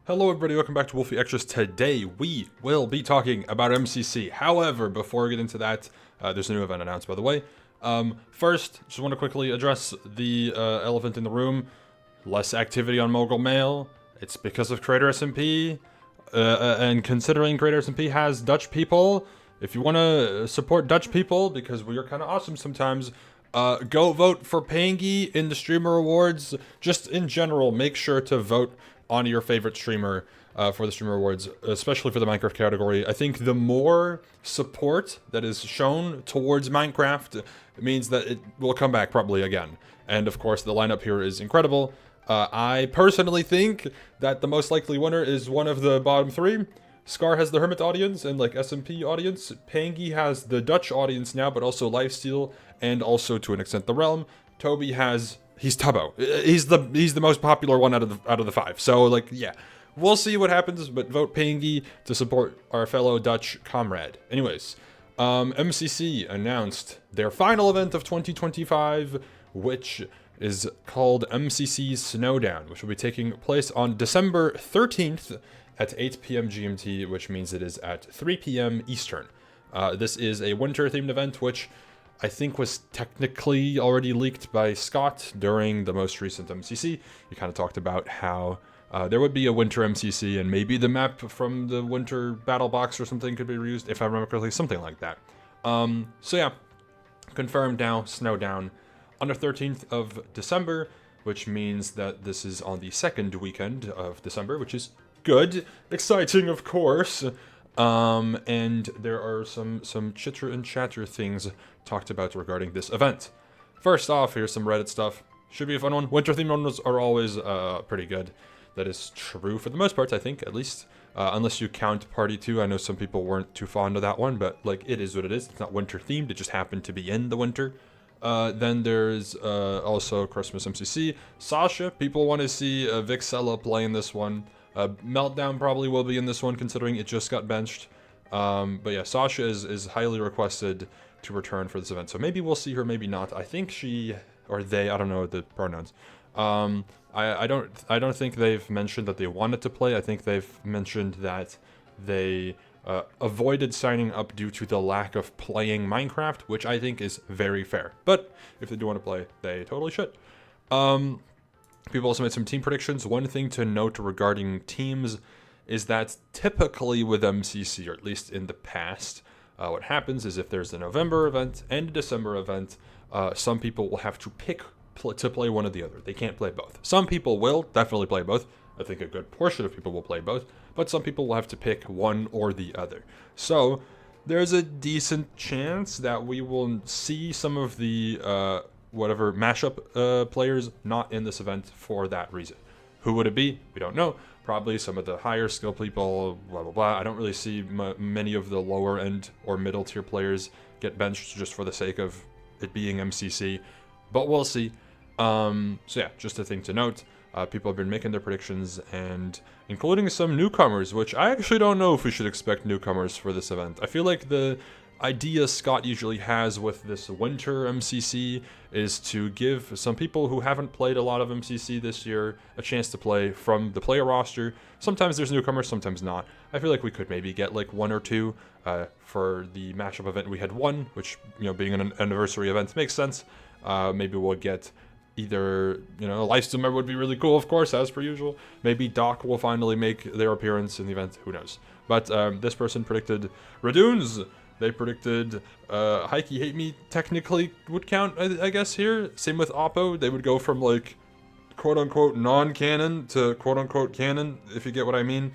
Hello everybody, welcome back to Wolfeei Extras. Today we will be talking about MCC. However, before we get into that, there's a new event announced by the way. First, just want to quickly address the elephant in the room. Less activity on Mogul Mail. It's because of Creator SMP. And considering Creator SMP has Dutch people, if you want to support Dutch people, because we are kind of awesome sometimes, go vote for Pangy in the Streamer Awards. Just in general, make sure to vote on your favorite streamer for the Streamer Awards, especially for the Minecraft category. I think the more support that is shown towards Minecraft means that it will come back probably again. And of course, the lineup here is incredible. I personally think that the most likely winner is one of the bottom three. Scar has the Hermit audience and like SMP audience. Pangy has the Dutch audience now, but also Lifesteal and also to an extent the Realm. Toby has... He's Tubbo. He's the most popular one out of the five. So like yeah, we'll see what happens. But vote Pangy to support our fellow Dutch comrade. Anyways, MCC announced their final event of 2025, which is called MCC Snow Down, which will be taking place on December 13th at 8 p.m. GMT, which means it is at 3 p.m. Eastern. This is a winter-themed event, which I think was technically already leaked by Scott during the most recent MCC. He kind of talked about how there would be a winter MCC and maybe the map from the winter battle box or something could be reused, if I remember correctly, something like that. So yeah, confirmed now, Snow Down on the 13th of December, which means that this is on the second weekend of December, which is good, exciting of course. And there are some chitter and chatter things talked about regarding this event. First off, here's some Reddit stuff. Should be a fun one. Winter themed ones are always pretty good. That is true for the most part, I think, at least. Unless you count Party 2. I know some people weren't too fond of that one, but like it is what it is. It's not winter themed, it just happened to be in the winter. Then there's also Christmas MCC. Sasha, people want to see Vixella playing this one. Meltdown probably will be in this one, considering it just got benched. But yeah, Sasha is highly requested to return for this event. So maybe we'll see her, maybe not. I think she, or they, I don't know the pronouns. I don't think they've mentioned that they wanted to play. I think they've mentioned that they avoided signing up due to the lack of playing Minecraft, which I think is very fair. But if they do want to play, they totally should. People also made some team predictions. One thing to note regarding teams is that typically with MCC, or at least in the past, what happens is if there's a November event and a December event, some people will have to pick to play one or the other. They can't play both. Some people will definitely play both. I think a good portion of people will play both, but some people will have to pick one or the other. So there's a decent chance that we will see some of the whatever mashup players not in this event for that reason. Who would it be? We don't know. Probably some of the higher skill people, blah blah blah. I don't really see many of the lower end or middle tier players get benched just for the sake of it being MCC, but we'll see. So yeah, just a thing to note. People have been making their predictions, and including some newcomers, which I actually don't know if we should expect newcomers for this event. I feel like the idea Scott usually has with this winter MCC is to give some people who haven't played a lot of MCC this year a chance to play from the player roster. Sometimes there's newcomers, sometimes not. I feel like we could maybe get like one or two. For the mashup event we had one, which, you know, being an anniversary event makes sense. Maybe we'll get either, you know, a Lifesteal member would be really cool, of course, as per usual. Maybe Doc will finally make their appearance in the event, who knows. But this person predicted Radoons. They predicted Heike Hate Me technically would count, I guess, here. Same with Oppo. They would go from, like, quote-unquote non-canon to quote-unquote canon, if you get what I mean.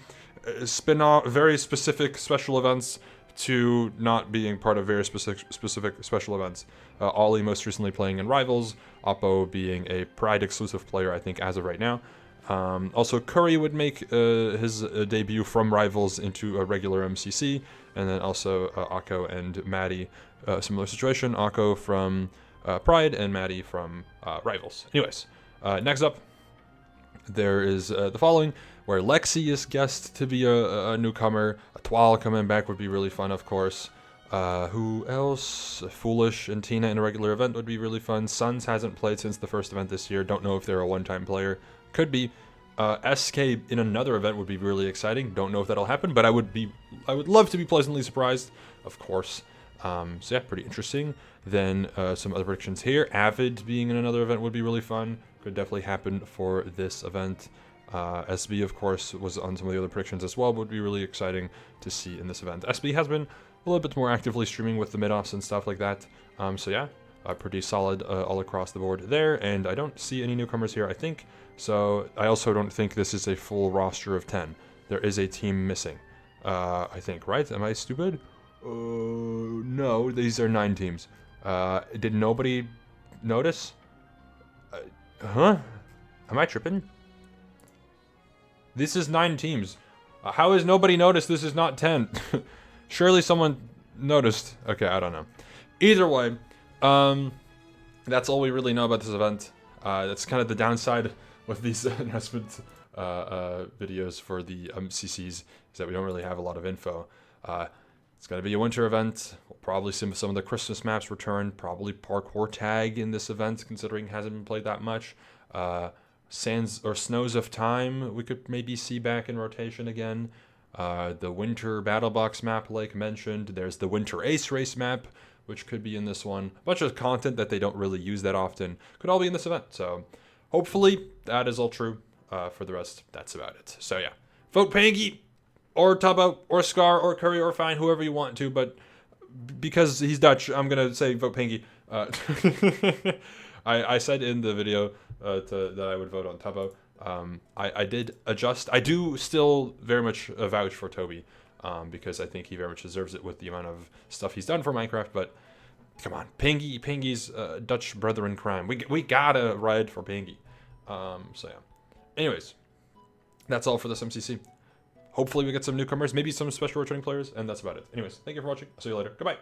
Spin-off, very specific special events to not being part of very specific special events. Ollie most recently playing in Rivals. Oppo being a Pride exclusive player, I think, as of right now. Also, Curry would make his debut from Rivals into a regular MCC, and then also Akko and Maddie, similar situation. Akko from Pride and Maddie from Rivals. Anyways, next up, there is the following, where Lexi is guessed to be a newcomer. A Twal coming back would be really fun, of course. Who else? Foolish and Tina in a regular event would be really fun. Suns hasn't played since the first event this year. Don't know if they're a one-time player. Could be. SK in another event would be really exciting. Don't know if that'll happen, but I would love to be pleasantly surprised, of course. So yeah, pretty interesting. Then some other predictions here. Avid being in another event would be really fun. Could definitely happen for this event. SB, of course, was on some of the other predictions as well, but would be really exciting to see in this event. SB has been a little bit more actively streaming with the mid-offs and stuff like that. So yeah, pretty solid all across the board there. And I don't see any newcomers here, I think. So I also don't think this is a full roster of 10. There is a team missing, I think, right? Am I stupid? No, these are 9 teams. Did nobody notice? Huh? Am I tripping? This is 9 teams. How has nobody noticed this is not 10? Surely someone noticed. Okay, I don't know. Either way, that's all we really know about this event. That's kind of the downside with these announcement videos for the MCCs, is that we don't really have a lot of info. It's going to be a winter event. We'll probably see some of the Christmas maps return. Probably parkour tag in this event, considering it hasn't been played that much. Sands or Snows of Time we could maybe see back in rotation again. The Winter Battle Box map, like mentioned. There's the Winter Ace Race map, which could be in this one. A bunch of content that they don't really use that often could all be in this event. So hopefully that is all true. For the rest, that's about it. So yeah, vote Pangy or Tubbo or Scar or Curry or Fine, whoever you want to. But because he's Dutch, I'm going to say vote Pangy. I said in the video that I would vote on Tubbo. I did adjust. I do still very much vouch for Toby, because I think he very much deserves it with the amount of stuff he's done for Minecraft. But come on, Pangy's Dutch brother in crime. We gotta ride for Pangy. So yeah. Anyways, that's all for this MCC. Hopefully we get some newcomers, maybe some special returning players, and that's about it. Anyways, thank you for watching. I'll see you later. Goodbye.